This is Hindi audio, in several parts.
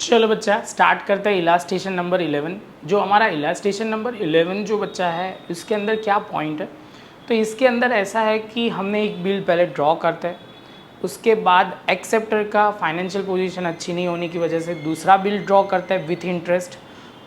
चलो बच्चा स्टार्ट करते हैं इलास्ट्रेशन नंबर 11। जो हमारा इलास्ट्रेशन नंबर 11 जो बच्चा है इसके अंदर क्या पॉइंट है, तो इसके अंदर ऐसा है कि हमने एक बिल पहले ड्रॉ करते हैं, उसके बाद एक्सेप्टर का फाइनेंशियल पोजीशन अच्छी नहीं होने की वजह से दूसरा बिल ड्रॉ करता है विथ इंटरेस्ट,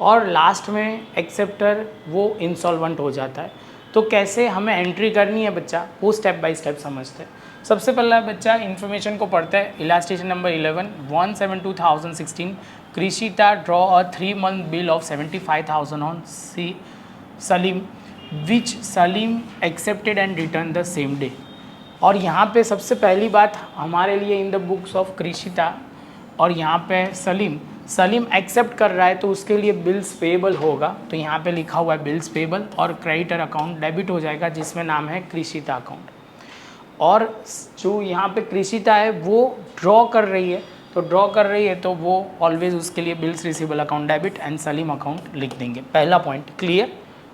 और लास्ट में एक्सेप्टर वो इंसॉल्वेंट हो जाता है। तो कैसे हमें एंट्री करनी है बच्चा, वो स्टेप बाय स्टेप समझते हैं। सबसे पहला बच्चा इन्फॉर्मेशन को पढ़ता है। Illustration number 11 1/7/2016 Krishita draw a 3-month bill of 75,000 on Salim which Salim accepted and return the same day. और यहाँ पे सबसे पहली बात हमारे लिए in the books of Krishita, और यहाँ पे सलीम एक्सेप्ट कर रहा है तो उसके लिए बिल्स पेएबल होगा। तो यहाँ पे लिखा हुआ है बिल्स पेएबल, और क्रेडिटर अकाउंट डेबिट हो जाएगा जिसमें नाम है कृषिता अकाउंट। और जो यहाँ पे कृषिता है वो ड्रॉ कर रही है, तो वो ऑलवेज उसके लिए bills receivable account debit and Salim account लिख देंगे। पहला पॉइंट क्लियर।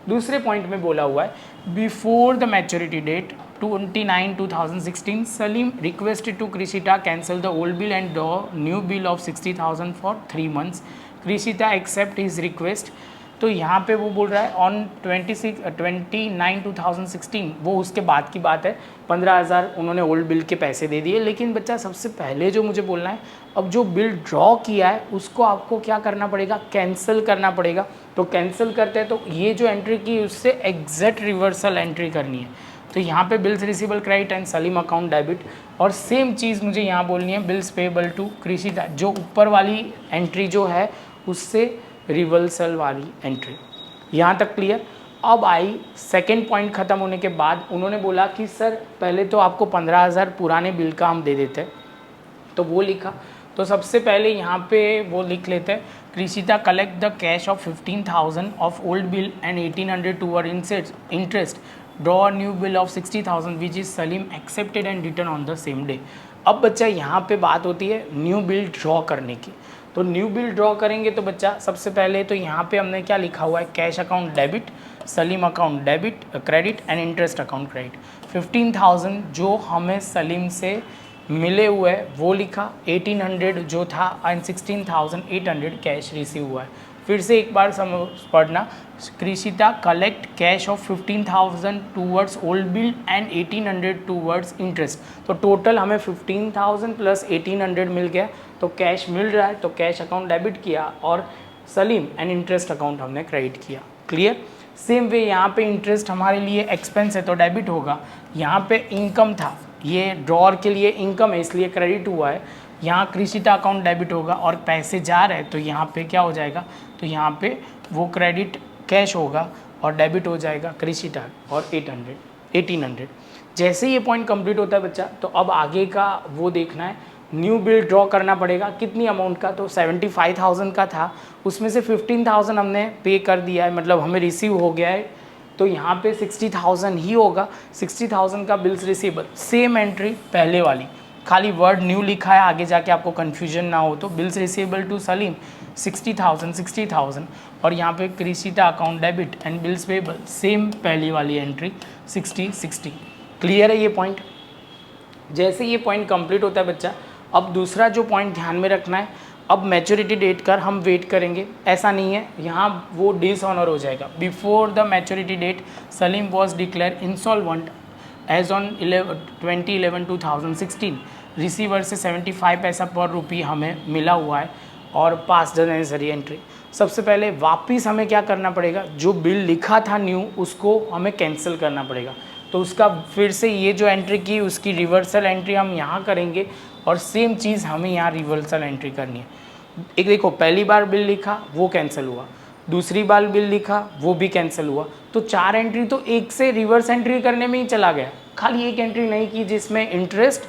दूसरे पॉइंट में बोला हुआ है before the maturity date 29/2016 Salim requested to Krishita cancel the old bill and draw new bill of 60,000 for 3 months। Krishita accept his request. तो यहाँ पे वो बोल रहा है ऑन 29/2016, वो उसके बाद की बात है, 15,000 उन्होंने ओल्ड बिल के पैसे दे दिए। लेकिन बच्चा सबसे पहले जो मुझे बोलना है, अब जो बिल ड्रॉ किया है उसको आपको क्या करना पड़ेगा, कैंसिल करना पड़ेगा। तो कैंसिल करते हैं तो ये जो एंट्री की उससे एग्जैक्ट रिवर्सल एंट्री करनी है। तो यहाँ पे bills receivable credit and Salim account debit, और सेम चीज़ मुझे यहाँ बोलनी है बिल्स पेएबल टू कृषिता, जो ऊपर वाली एंट्री जो है उससे रिवर्सल वाली एंट्री। यहाँ तक क्लियर। अब आई सेकेंड पॉइंट ख़त्म होने के बाद उन्होंने बोला कि सर पहले तो आपको 15,000 पुराने बिल का हम दे देते हैं, तो वो लिखा। तो सबसे पहले यहाँ पे वो लिख लेते हैं Krishita collect the cash of 15,000 of old bill and 1,800 toward interest, draw new bill of 60,000 which is Salim accepted and return on the same day. अब बच्चा यहाँ पे बात होती है न्यू बिल ड्रॉ करने की। तो न्यू बिल ड्रॉ करेंगे तो बच्चा सबसे पहले तो यहाँ पे हमने क्या लिखा हुआ है, cash account debit, Salim account debit credit and interest account credit. 15,000 जो हमें सलीम से मिले हुए वो लिखा, 1,800 जो था एंड 16,800 कैश रिसीव हुआ है। फिर से एक बार पढ़ना, Krishita collect cash of 15,000 towards old bill and 1,800 towards interest. तो टोटल हमें 15,000 प्लस 1,800 मिल गया, तो कैश मिल रहा है, तो कैश अकाउंट डेबिट किया और सलीम एंड इंटरेस्ट अकाउंट हमने क्रेडिट किया। क्लियर। सेम वे यहाँ पे इंटरेस्ट हमारे लिए एक्सपेंस है तो डेबिट होगा, यहाँ पे इनकम था, ये ड्रॉर के लिए इनकम है इसलिए क्रेडिट हुआ है, यहाँ कृषिता अकाउंट डेबिट होगा, और पैसे जा रहे हैं तो यहाँ पे क्या हो जाएगा, तो यहाँ पे वो क्रेडिट कैश होगा और डेबिट हो जाएगा कृषिता और 1,800। जैसे ये पॉइंट कंप्लीट होता है बच्चा, तो अब आगे का वो देखना है, न्यू बिल ड्रॉ करना पड़ेगा। कितनी अमाउंट का, तो 75,000 का था, उसमें से 15,000 हमने पे कर दिया है, मतलब हमें रिसीव हो गया है, तो यहाँ पे 60,000 ही होगा। 60,000 का बिल्स रिसीवेबल, सेम एंट्री पहले वाली, खाली वर्ड न्यू लिखा है, आगे जाके आपको कन्फ्यूजन ना हो। तो बिल्स रिसीवेबल टू सलीम 60,000 और यहाँ पे Krishita account debit and bills payable same पहली वाली एंट्री 60। क्लियर है ये पॉइंट। जैसे ये पॉइंट कंप्लीट होता है बच्चा, अब दूसरा जो पॉइंट ध्यान में रखना है, अब मैच्योरिटी डेट कर हम वेट करेंगे, ऐसा नहीं है, यहाँ वो डिसऑनर हो जाएगा। Before the maturity date Salim was declared insolvent as on 20/11/2016। Receiver से 75 पैसा पर रुपी हमें मिला हुआ है और पास द नेसेसरी एंट्री। सबसे पहले वापस हमें क्या करना पड़ेगा, जो बिल लिखा था न्यू उसको हमें कैंसिल करना पड़ेगा। तो उसका फिर से ये जो एंट्री की उसकी रिवर्सल एंट्री हम यहाँ करेंगे, और सेम चीज़ हमें यहाँ रिवर्सल एंट्री करनी है। एक देखो, पहली बार बिल लिखा वो कैंसिल हुआ, दूसरी बार बिल लिखा वो भी कैंसिल हुआ, तो 4 एंट्री तो एक से रिवर्स एंट्री करने में ही चला गया। खाली एक एंट्री नहीं की जिसमें इंटरेस्ट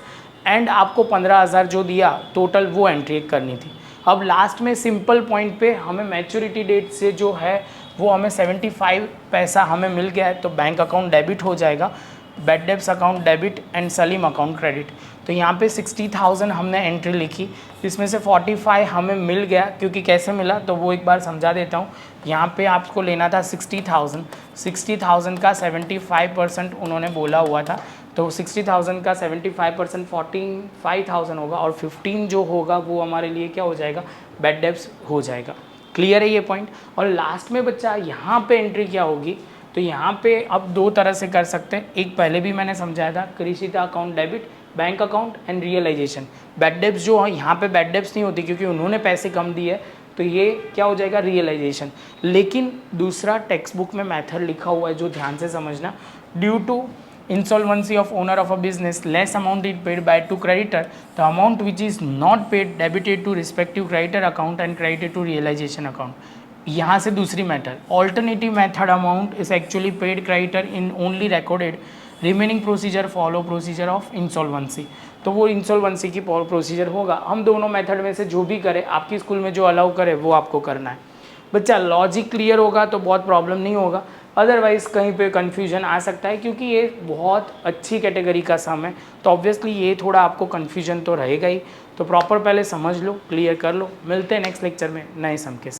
एंड आपको 15,000 जो दिया टोटल, वो एंट्री करनी थी। अब लास्ट में सिंपल पॉइंट पे हमें मैच्योरिटी डेट से जो है वो हमें 75 पैसा हमें मिल गया है, तो बैंक अकाउंट डेबिट हो जाएगा, bad debts account debit and Salim account credit. तो यहाँ पे 60,000 हमने एंट्री लिखी, इसमें से 45 हमें मिल गया, क्योंकि कैसे मिला तो वो एक बार समझा देता हूँ। यहाँ पे आपको लेना था 60,000 का 75% उन्होंने बोला हुआ था, तो 60,000 का 75% 45,000 होगा और 15 जो होगा वो हमारे लिए क्या हो जाएगा, बैड डेब्ट्स हो जाएगा। क्लियर है ये पॉइंट। और लास्ट में बच्चा यहाँ पे एंट्री क्या होगी, तो यहाँ पे अब दो तरह से कर सकते हैं। एक पहले भी मैंने समझाया था, Krishita account debit, bank account and realization. Bad debts जो है यहाँ पे बैड डेब्ट्स नहीं होती क्योंकि उन्होंने पैसे कम दिए, तो ये क्या हो जाएगा, रियलाइजेशन। लेकिन दूसरा टेक्स्ट बुक में मेथड लिखा हुआ है जो ध्यान से समझना, due to insolvency of owner of a business, less amount is paid by to creditor, the amount which is not paid debited to respective creditor account and credited to realization account। यहाँ से दूसरी method, alternative method, amount is actually paid creditor in only recorded, remaining procedure follow procedure of insolvency. तो वो इंसॉल्वेंसी की प्रोसीजर होगा। हम दोनों मेथड में से जो भी करें, आपकी स्कूल में जो अलाउ करे वो आपको करना है। बच्चा लॉजिक क्लियर होगा तो बहुत प्रॉब्लम नहीं होगा, अदरवाइज़ कहीं पे कन्फ्यूजन आ सकता है क्योंकि ये बहुत अच्छी कैटेगरी का सम है, तो ऑब्वियसली ये थोड़ा आपको कन्फ्यूजन तो रहेगा ही। तो प्रॉपर पहले समझ लो, क्लियर कर लो। मिलते हैं नेक्स्ट लेक्चर में नए सम के साथ।